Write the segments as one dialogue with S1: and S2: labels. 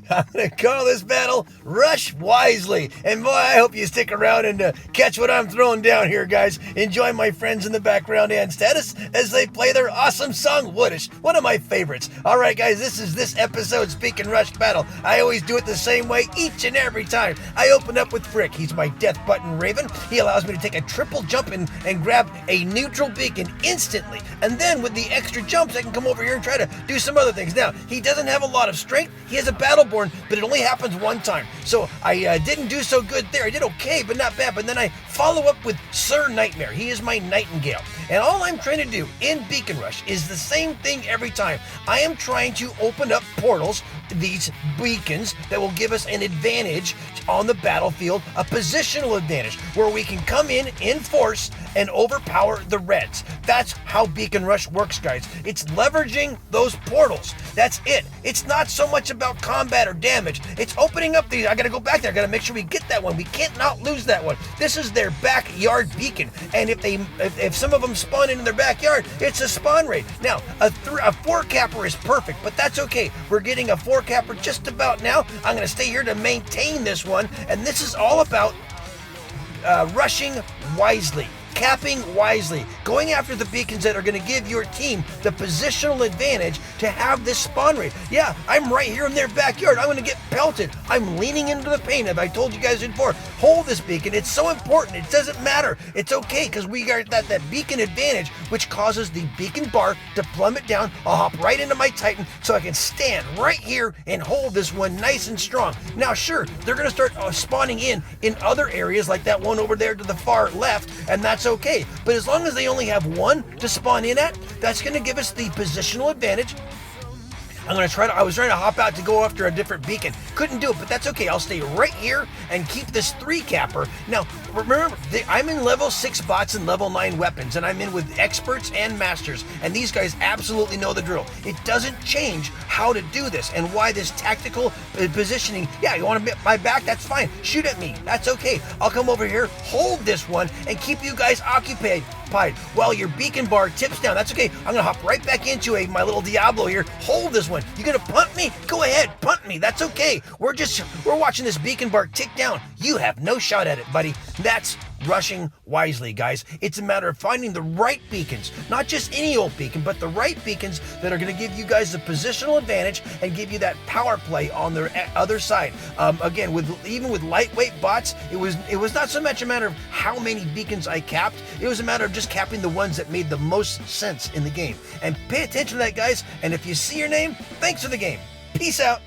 S1: I'm going to call this battle Rush Wisely. And boy, I hope you stick around and catch what I'm throwing down here, guys. Enjoy my friends in the background and status as they play their awesome song, Woodish, one of my favorites. All right, guys, this is this episode's Speaking Rush battle. I always do it the same way each and every time. I open up with Frick. He's my death button raven. He allows me to take a triple jump and grab a neutral beacon instantly. And then with the extra jumps, I can come over here and try to do some other things. Now, he doesn't have a lot of strength. He has a Battleborn, but it only happens one time. So I didn't do so good there. I did okay, but not bad. But then I follow up with Sir Nightmare. He is my Nightingale. And all I'm trying to do in Beacon Rush is the same thing every time. I am trying to open up portals, these beacons that will give us an advantage on the battlefield, a positional advantage where we can come in force and overpower the Reds. That's how Beacon Rush works, guys. It's leveraging those portals. That's it. It's not so much about combat or damage. It's opening up these. I gotta go back there. I gotta make sure we get that one. We can't not lose that one. This is their backyard beacon. And if some of them spawn into their backyard, it's a spawn rate. Now, a 4-capper is perfect, but that's okay. We're getting a 4-capper just about now. I'm gonna stay here to maintain this one. And this is all about rushing wisely. Capping wisely, going after the beacons that are going to give your team the positional advantage to have this spawn rate. Yeah, I'm right here in their backyard. I'm going to get pelted. I'm leaning into the paint, as I told you guys before. Hold this beacon. It's so important. It doesn't matter. It's okay because we got that beacon advantage, which causes the beacon bar to plummet down. I'll hop right into my Titan so I can stand right here and hold this one nice and strong. Now, sure, they're going to start spawning in other areas like that one over there to the far left, and that's okay. But as long as they only have one to spawn in at, that's going to give us the positional advantage. I was trying to hop out to go after a different beacon. Couldn't do it, but that's okay. I'll stay right here and keep this 3-capper. Now, remember, I'm in level 6 bots and level 9 weapons, and I'm in with experts and masters, and these guys absolutely know the drill. It doesn't change how to do this and why this tactical positioning. Yeah, you want to hit my back? That's fine. Shoot at me. That's okay. I'll come over here, hold this one, and keep you guys occupied while your beacon bar tips down. That's okay. I'm gonna hop right back into my little Diablo here. Hold this one. You gonna punt me? Go ahead, punt me. That's okay. We're watching this beacon bar tick down. You have no shot at it, buddy. That's rushing wisely, guys. It's a matter of finding the right beacons, not just any old beacon, but the right beacons that are going to give you guys the positional advantage and give you that power play on the other side. Again, even with lightweight bots, it was not so much a matter of how many beacons I capped. It was a matter of just capping the ones that made the most sense in the game. And pay attention to that, guys. And if you see your name, thanks for the game. Peace out.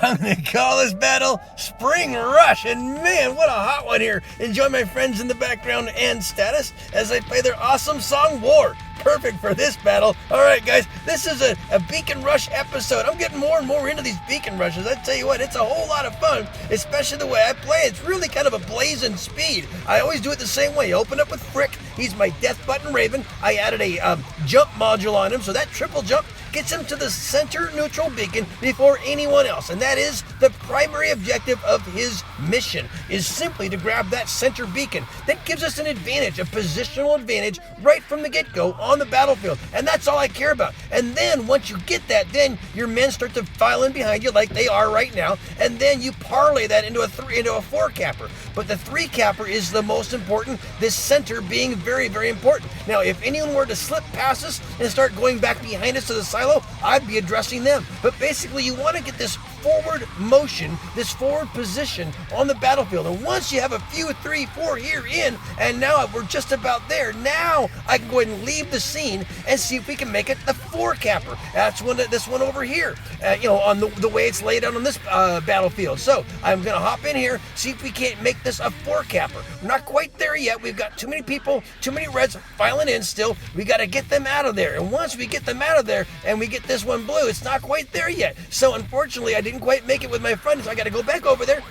S1: I'm going to call this battle Spring Rush, and man, what a hot one here. Enjoy my friends in the background and status as they play their awesome song, War. Perfect for this battle. All right, guys, this is a Beacon Rush episode. I'm getting more and more into these Beacon Rushes. I tell you what, it's a whole lot of fun, especially the way I play. It's really kind of a blazing speed. I always do it the same way. Open up with Frick. He's my death button raven. I added a jump module on him, so that triple jump gets him to the center neutral beacon before anyone else. And that is the primary objective of his mission, is simply to grab that center beacon. That gives us an advantage, a positional advantage right from the get-go on the battlefield. And that's all I care about. And then once you get that, then your men start to file in behind you like they are right now. And then you parlay that into a 4-capper. But the 3-capper is the most important, this center being very, very important. Now, if anyone were to slip past us and start going back behind us to the silo, I'd be addressing them. But basically, you want to get this forward motion, this forward position on the battlefield. And once you have a few, 3, 4 here in, and now we're just about there, now I can go ahead and leave the scene and see if we can make it the 4-capper. That's this one over here, on the way it's laid out on this battlefield. So I'm going to hop in here, see if we can't make this a 4-capper. We're not quite there yet. We've got too many people, too many Reds filing in still. We got to get them out of there. And once we get them out of there and we get this one blue, it's not quite there yet. So unfortunately, I didn't quite make it with my friend, so I got to go back over there,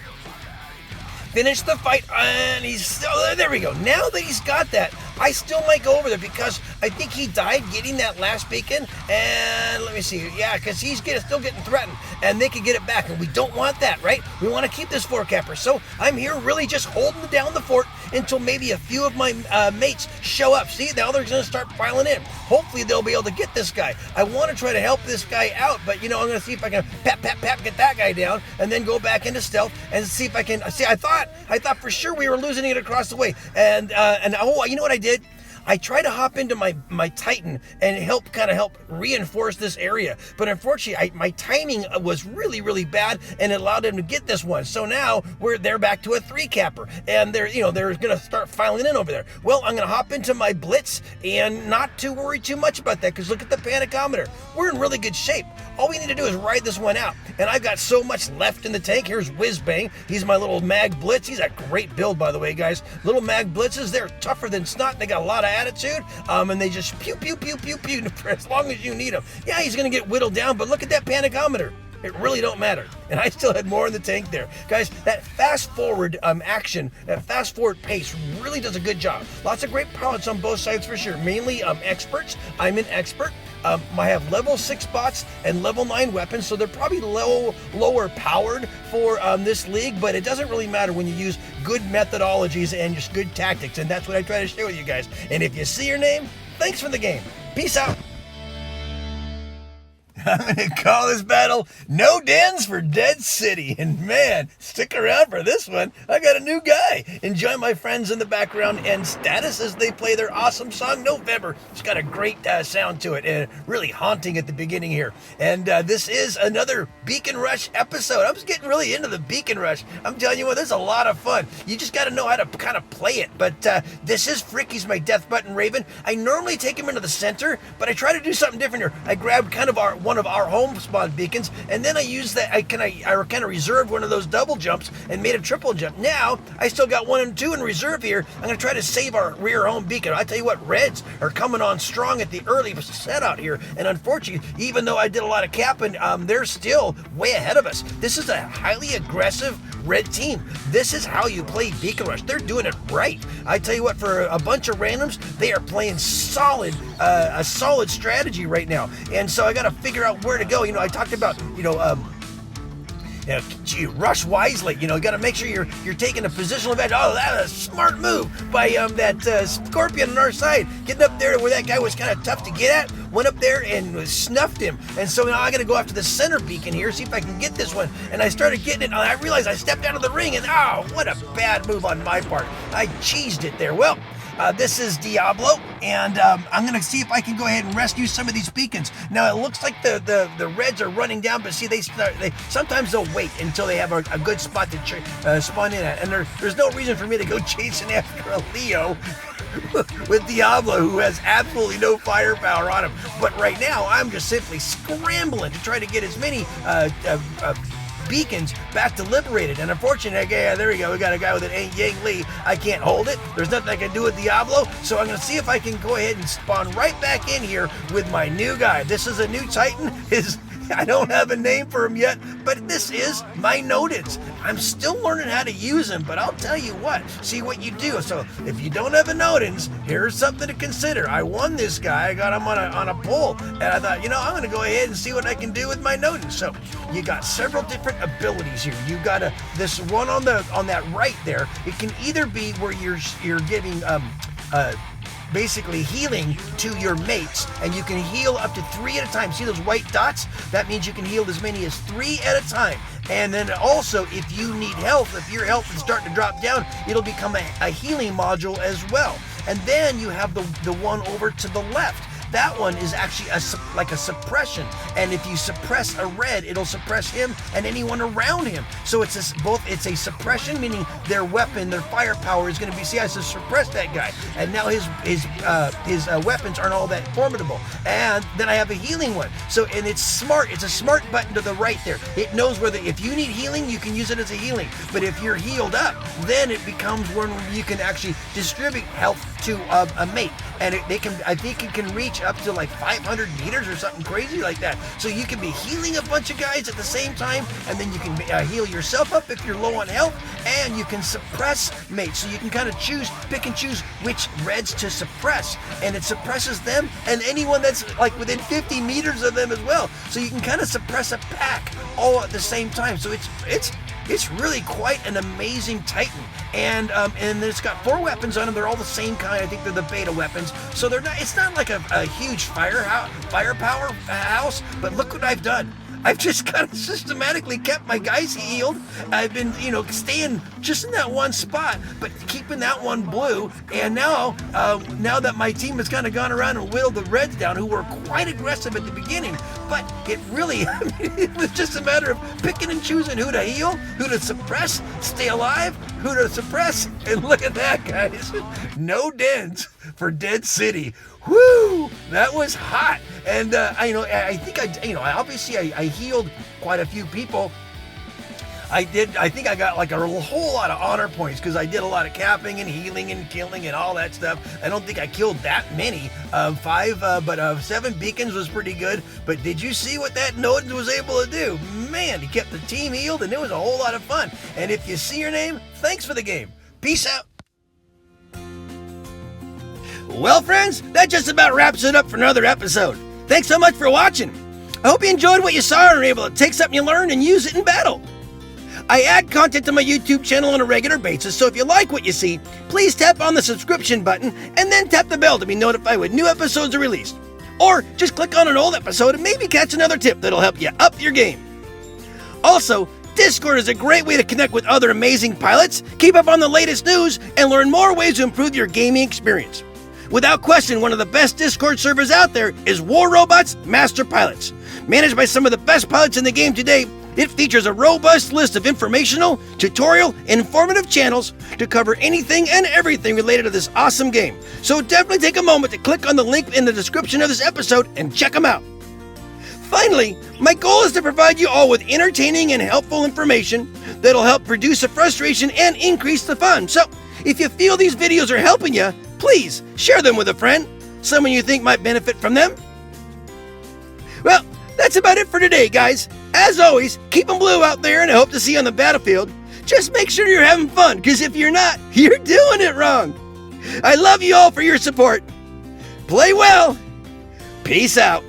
S1: finish the fight, and he's still there. We go. Now that he's got that, I still might go over there because I think he died getting that last beacon, and let me see, yeah, because he's still getting threatened, and they can get it back, and we don't want that, right? We want to keep this fort capper, so I'm here really just holding down the fort until maybe a few of my mates show up. See, now they're going to start filing in. Hopefully they'll be able to get this guy. I want to try to help this guy out, but I'm going to see if I can get that guy down, and then go back into stealth and see if I can. See, I thought for sure we were losing it across the way, and oh, you know what I did? I tried to hop into my Titan and help reinforce this area, but unfortunately my timing was really, really bad, and it allowed them to get this one. So now they're back to a 3 capper, and they're gonna start filing in over there. Well, I'm gonna hop into my blitz and not to worry too much about that, because look at the panicometer. We're in really good shape. All we need to do is ride this one out, and I've got so much left in the tank. Here's Whiz Bang. He's my little mag blitz. He's a great build, by the way, guys. Little mag blitzes, they're tougher than snot. They got a lot of attitude, and they just pew pew pew pew pew for as long as you need them. Yeah, he's gonna get whittled down, but look at that panicometer. It really don't matter. And I still had more in the tank there. Guys, that fast forward action, that fast forward pace really does a good job. Lots of great pilots on both sides for sure. Mainly experts. I'm an expert. I have level 6 bots and level 9 weapons, so they're probably lower powered for this league, but it doesn't really matter when you use good methodologies and just good tactics, and that's what I try to share with you guys. And if you see your name, thanks for the game. Peace out. I'm going to call this battle No Dens for Dead City. And man, stick around for this one. I got a new guy. Enjoy my friends in the background and status as they play their awesome song, November. It's got a great sound to it and really haunting at the beginning here. And this is another Beacon Rush episode. I'm just getting really into the Beacon Rush. I'm telling you what, this is a lot of fun. You just got to know how to kind of play it. But this is Fricky's my Death Button Raven. I normally take him into the center, but I try to do something different here. I grabbed kind of one of our home spawn beacons, and then I used that. I kind of reserved one of those double jumps and made a triple jump. Now I still got 1 and 2 in reserve here. I'm going to try to save our rear home beacon. I tell you what, Reds are coming on strong at the early set out here, and unfortunately, even though I did a lot of capping, they're still way ahead of us. This is a highly aggressive red team. This is how you play Beacon Rush. They're doing it right. I tell you what, for a bunch of randoms, they are playing solid, a solid strategy right now. And so I got to figure out where to go. I talked about, rush wisely. You got to make sure you're taking a positional advantage. Oh, that's a smart move by that Scorpion on our side, getting up there where that guy was kind of tough to get at. Went up there and snuffed him. And so now I got to go after the center beacon here, see if I can get this one. And I started getting it, and I realized I stepped out of the ring, and what a bad move on my part. I cheesed it there. Well, this is Diablo, and I'm going to see if I can go ahead and rescue some of these beacons. Now, it looks like the Reds are running down, but see, they sometimes they'll wait until they have a good spot to spawn in at. And there's no reason for me to go chasing after a Leo with Diablo, who has absolutely no firepower on him. But right now, I'm just simply scrambling to try to get as many beacons back to liberated. And unfortunately, yeah, there we go. We got a guy with an Yang Li. I can't hold it. There's nothing I can do with Diablo. So I'm going to see if I can go ahead and spawn right back in here with my new guy. This is a new Titan. I don't have a name for him yet, but this is my Nodens. I'm still learning how to use him, but I'll tell you what, see what you do. So if you don't have a Nodens, here's something to consider. I won this guy. I got him on a pull, and I thought, I'm going to go ahead and see what I can do with my Nodens. So you got several different abilities here. You got this one on that right there. It can either be where you're giving basically healing to your mates, and you can heal up to 3 at a time. See those white dots? That means you can heal as many as 3 at a time. And then also, if you need health, if your health is starting to drop down, it'll become a healing module as well. And then you have the one over to the left. That one is actually like a suppression, and if you suppress a red, it'll suppress him and anyone around him. So it's a suppression, meaning their weapon, their firepower is going to be. See, I just suppressed that guy, and now his weapons aren't all that formidable. And then I have a healing one. So and it's smart. It's a smart button to the right there. It knows whether if you need healing, you can use it as a healing. But if you're healed up, then it becomes one where you can actually distribute health to a mate, and I think it can reach reach up to like 500 meters or something crazy like that. So you can be healing a bunch of guys at the same time, and then you can heal yourself up if you're low on health, and you can suppress mates. So you can kind of pick and choose which reds to suppress, and it suppresses them and anyone that's like within 50 meters of them as well. So you can kind of suppress a pack all at the same time. So it's really quite an amazing Titan, and it's got 4 weapons on them. They're all the same kind. I think they're the beta weapons, so they're not. It's not like a huge firepower house. But look what I've done. I've just kind of systematically kept my guys healed. I've been, staying just in that one spot, but keeping that one blue. And now that my team has kind of gone around and whittled the reds down, who were quite aggressive at the beginning, but it really, it was just a matter of picking and choosing who to heal, who to suppress, stay alive, who to suppress. And look at that, guys. No dens for Dead City. Woo! That was hot. And I think I healed quite a few people. I think I got like a whole lot of honor points because I did a lot of capping and healing and killing and all that stuff. I don't think I killed that many. 5, 7 beacons was pretty good. But did you see what that node was able to do? Man, he kept the team healed, and it was a whole lot of fun. And if you see your name, thanks for the game. Peace out. Well, friends, that just about wraps it up for another episode. Thanks so much for watching. I hope you enjoyed what you saw and were able to take something you learned and use it in battle. I add content to my YouTube channel on a regular basis, so if you like what you see, please tap on the subscription button and then tap the bell to be notified when new episodes are released. Or just click on an old episode and maybe catch another tip that'll help you up your game. Also, Discord is a great way to connect with other amazing pilots, keep up on the latest news, and learn more ways to improve your gaming experience. Without question, one of the best Discord servers out there is War Robot's Master Pilots. Managed by some of the best pilots in the game today, it features a robust list of informational, tutorial, and informative channels to cover anything and everything related to this awesome game. So definitely take a moment to click on the link in the description of this episode and check them out. Finally, my goal is to provide you all with entertaining and helpful information that'll help reduce the frustration and increase the fun. So, if you feel these videos are helping you, please share them with a friend, someone you think might benefit from them. Well, that's about it for today, guys. As always, keep them blue out there, and I hope to see you on the battlefield. Just make sure you're having fun, because if you're not, you're doing it wrong. I love you all for your support. Play well. Peace out.